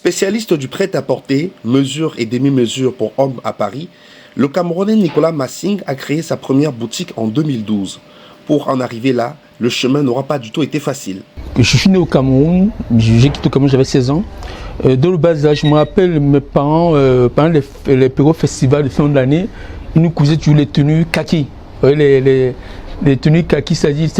Spécialiste du prêt-à-porter, mesures et demi-mesures pour hommes à Paris, le Camerounais Nicolas Massing a créé sa première boutique en 2012. Pour en arriver là, le chemin n'aura pas du tout été facile. Je suis né au Cameroun, j'ai quitté le Cameroun, j'avais 16 ans. Dans le bas âge, je me rappelle mes parents, pendant les périodes festivals de fin de l'année, ils nous cousaient toujours les tenues kaki. Les tenues kaki, c'est-à-dire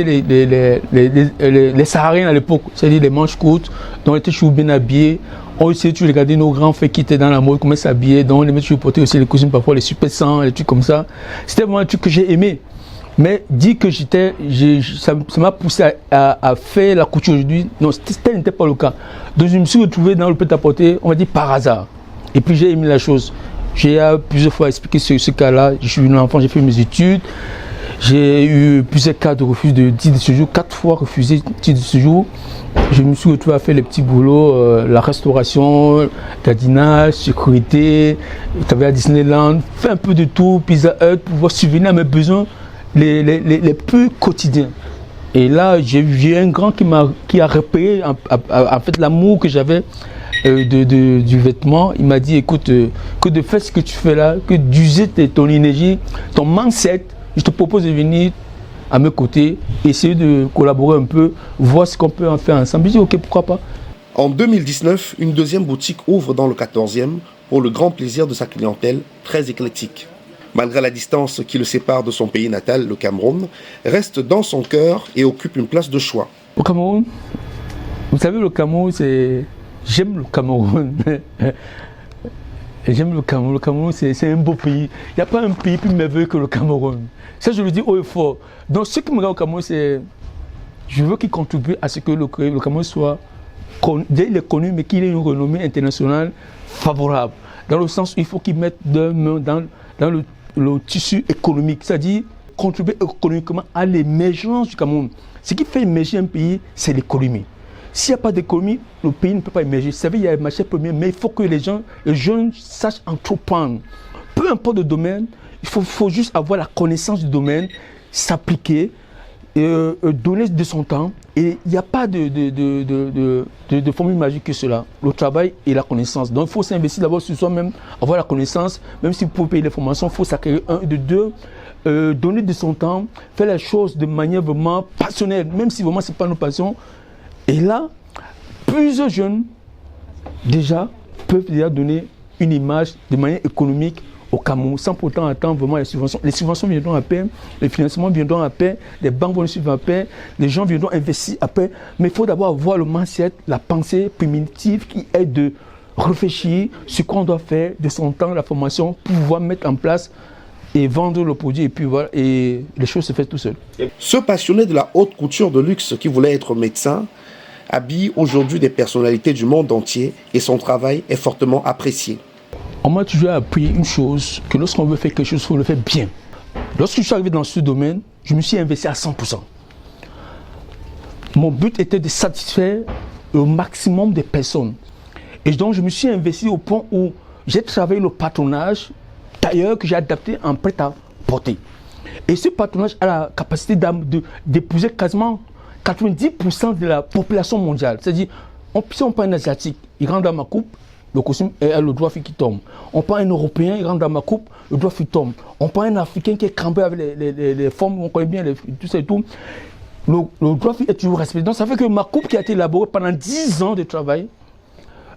les Sahariens à l'époque, c'est-à-dire les manches courtes, donc on était toujours bien habillés. On essayait toujours de regarder nos grands frères qui étaient dans la mode, comment ils s'habillaient, donc on les mettait toujours porter aussi les costumes, parfois les super 100, les trucs comme ça. C'était vraiment un truc que j'ai aimé. Mais dire que ça m'a poussé à faire la couture aujourd'hui, non, tel n'était pas le cas. Donc je me suis retrouvé dans le prêt-à-porter, on va dire par hasard. Et puis j'ai aimé la chose. J'ai plusieurs fois expliqué ce cas-là. Je suis un enfant, j'ai fait mes études. J'ai eu plusieurs cas de refus de titre de séjour, 4 fois refusé de titre de séjour. Je me suis retrouvé à faire les petits boulots, la restauration, jardinage, sécurité, travailler à Disneyland, faire un peu de tout, Pizza Hut, pour pouvoir subvenir à mes besoins les plus quotidiens. Et là, j'ai eu un grand qui a repéré en fait l'amour que j'avais du vêtement. Il m'a dit, écoute, que de faire ce que tu fais là, que d'user ton énergie, ton mindset, je te propose de venir à mes côtés, essayer de collaborer un peu, voir ce qu'on peut en faire ensemble. Je dis, ok, pourquoi pas. En 2019, une deuxième boutique ouvre dans le 14e pour le grand plaisir de sa clientèle, très éclectique. Malgré la distance qui le sépare de son pays natal, le Cameroun, reste dans son cœur et occupe une place de choix. Au Cameroun, vous savez, le Cameroun, c'est... J'aime le Cameroun. J'aime le Cameroun. Le Cameroun, c'est un beau pays. Il n'y a pas un pays plus merveilleux que le Cameroun. Ça, je le dis haut et fort. Donc, ce qui me regarde au Cameroun, c'est... Je veux qu'il contribue à ce que le Cameroun soit... Il est connu, mais qu'il ait une renommée internationale favorable. Dans le sens où il faut qu'il mette deux mains dans le tissu économique, c'est-à-dire contribuer économiquement à l'émergence du Cameroun. Ce qui fait émerger un pays, c'est l'économie. S'il n'y a pas d'économie, le pays ne peut pas émerger. Vous savez, il y a un marché premier, mais il faut que les jeunes sachent entreprendre. Peu importe le domaine, il faut juste avoir la connaissance du domaine, s'appliquer, donner de son temps. Et il n'y a pas de formule magique que cela. Le travail et la connaissance. Donc il faut s'investir d'abord sur soi-même, avoir la connaissance. Même si pour payer les formations, il faut s'acquérir donner de son temps, faire les choses de manière vraiment passionnelle, même si vraiment ce n'est pas nos passions. Et là, plusieurs jeunes, déjà, peuvent déjà donner une image de manière économique au Cameroun, sans pourtant attendre vraiment les subventions. Les subventions viendront à peine, les financements viendront à peine, les banques vont suivre à peine, les gens viendront investir à peine. Mais il faut d'abord avoir le mindset, la pensée primitive qui est de réfléchir sur ce qu'on doit faire, de son temps, la formation, pour pouvoir mettre en place et vendre le produit, et puis voilà, et les choses se font tout seul. Ce passionné de la haute couture de luxe qui voulait être médecin habille aujourd'hui des personnalités du monde entier et son travail est fortement apprécié. On m'a toujours appris une chose, que lorsqu'on veut faire quelque chose, il faut le faire bien. Lorsque je suis arrivé dans ce domaine, je me suis investi à 100%. Mon but était de satisfaire le maximum de personnes. Et donc je me suis investi au point où j'ai travaillé le patronage tailleur que j'ai adapté en prêt-à-porter. Et ce patronage a la capacité d'épouser quasiment 90% de la population mondiale. C'est-à-dire, si on prend un Asiatique, il rentre dans ma coupe, le costume est le droit qui tombe. On prend un Européen, il rentre dans ma coupe, le droit qui tombe. On prend un Africain qui est crampé avec les formes, on connaît bien tout ça et tout. Le droit est toujours respecté. Donc ça fait que ma coupe qui a été élaborée pendant 10 ans de travail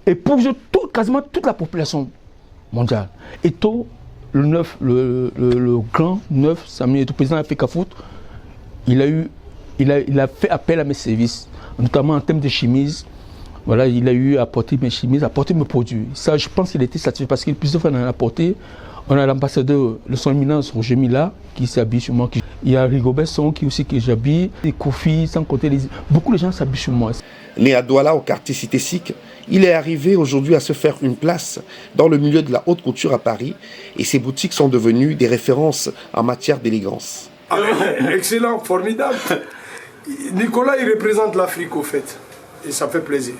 épouse quasiment toute la population mondiale. Et tout, le grand neuf, Samuel, le président de l'Afrique Foot, il a fait appel à mes services, notamment en termes de chemises. Voilà, il a eu à apporter mes chemises, à apporter mes produits. Ça, je pense qu'il était satisfait parce qu'il plusieurs fois en a apporté. On a l'ambassadeur, le son éminent Roger Mila, qui s'habille sur moi. Il y a Rigobert Son qui aussi que j'habille. Les Kofi, sans compter beaucoup de gens s'habillent sur moi. Né à Douala, au quartier Cité Sic, il est arrivé aujourd'hui à se faire une place dans le milieu de la haute couture à Paris et ses boutiques sont devenues des références en matière d'élégance. Ah, excellent, formidable. Nicolas, il représente l'Afrique au fait et ça fait plaisir.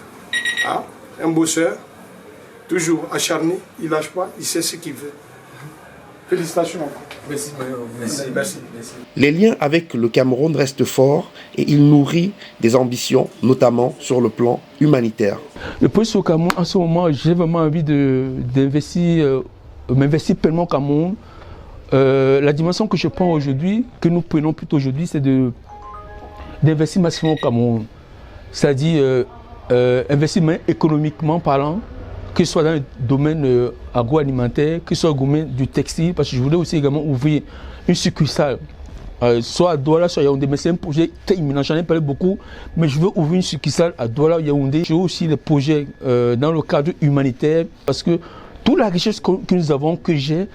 Ah, un bosseur, toujours acharné, il lâche pas, il sait ce qu'il veut. Félicitations. Merci, merci. Les liens avec le Cameroun restent forts et il nourrit des ambitions, notamment sur le plan humanitaire. Le projet au Cameroun, en ce moment, j'ai vraiment envie d'investir, m'investir pleinement au Cameroun. La dimension que je prends aujourd'hui, que nous prenons plutôt aujourd'hui, c'est d'investir massivement au Cameroun. C'est-à-dire investir économiquement parlant, que ce soit dans le domaine agroalimentaire, que ce soit dans le domaine du textile, parce que je voulais aussi également ouvrir une succursale, soit à Douala, soit à Yaoundé, mais c'est un projet très imminent, j'en ai parlé beaucoup, mais je veux ouvrir une succursale à Douala, Yaoundé. J'ai aussi des projets dans le cadre humanitaire, parce que toute la richesse que nous avons, que j'ai,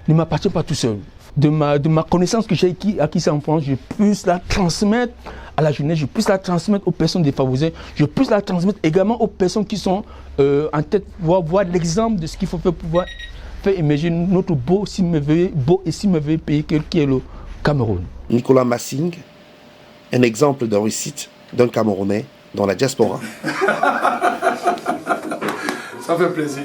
ne m'appartient pas tout seul. De ma connaissance que j'ai acquise en France, je puisse la transmettre à la jeunesse, je puisse la transmettre aux personnes défavorisées, je puisse la transmettre également aux personnes qui sont en tête, voir l'exemple de ce qu'il faut faire pour pouvoir faire émerger notre beau et si merveilleux pays qui est le Cameroun. Nicolas Massing, un exemple de réussite d'un Camerounais dans la diaspora. Ça fait plaisir.